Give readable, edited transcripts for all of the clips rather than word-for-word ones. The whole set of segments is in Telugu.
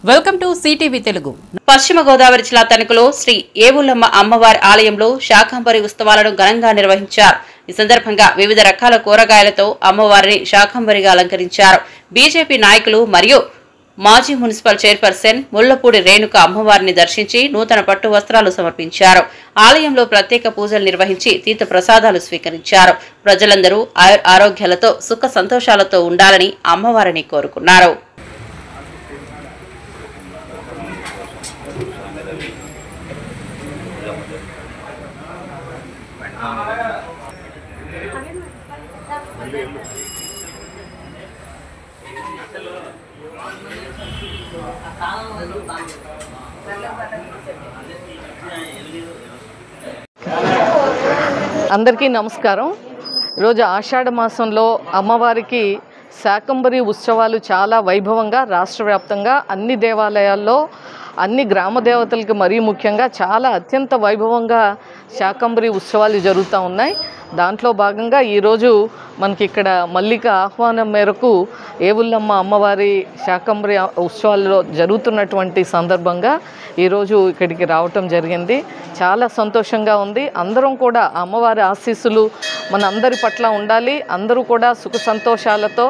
Welcome to CTV Telugu. పశ్చిమ గోదావరి జిల్లా తణుకులో శ్రీ ఏవులమ్మ అమ్మవారి ఆలయంలో శాకంబరి ఉత్సవాలను ఘనంగా నిర్వహించారు. ఈ సందర్భంగా వివిధ రకాల కూరగాయలతో అమ్మవారిని శాకంబరిగా అలంకరించారు. బీజేపీ నాయకులు మరియు మాజీ మున్సిపల్ చైర్పర్సన్ ముళ్లపూడి రేణుక అమ్మవారిని దర్శించి నూతన పట్టు వస్త్రాలు సమర్పించారు. ఆలయంలో ప్రత్యేక పూజలు నిర్వహించి తీర్థ ప్రసాదాలు స్వీకరించారు. ప్రజలందరూ ఆరోగ్యాలతో సుఖ సంతోషాలతో ఉండాలని అమ్మవారిని కోరుకున్నారు. అందరికీ నమస్కారం. ఈరోజు ఆషాఢ మాసంలో అమ్మవారికి శాకంబరి ఉత్సవాలు చాలా వైభవంగా రాష్ట్ర వ్యాప్తంగా అన్ని దేవాలయాల్లో అన్ని గ్రామ దేవతలకి మరీ ముఖ్యంగా చాలా అత్యంత వైభవంగా శాకంబరి ఉత్సవాలు జరుగుతూ ఉన్నాయి. దాంట్లో భాగంగా ఈరోజు మనకి ఇక్కడ మల్లిక ఆహ్వానం మేరకు ఏవులమ్మ అమ్మవారి శాకంబరి ఉత్సవాల్లో జరుగుతున్నటువంటి సందర్భంగా ఈరోజు ఇక్కడికి రావటం జరిగింది. చాలా సంతోషంగా ఉంది. అందరం కూడా అమ్మవారి ఆశీస్సులు మన అందరి పట్ల ఉండాలి. అందరూ కూడా సుఖ సంతోషాలతో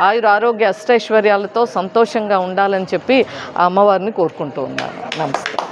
ఆయురారోగ్య అష్టైశ్వర్యాలతో సంతోషంగా ఉండాలని చెప్పి ఆ అమ్మవారిని కోరుకుంటూ ఉన్నాను. నమస్తే.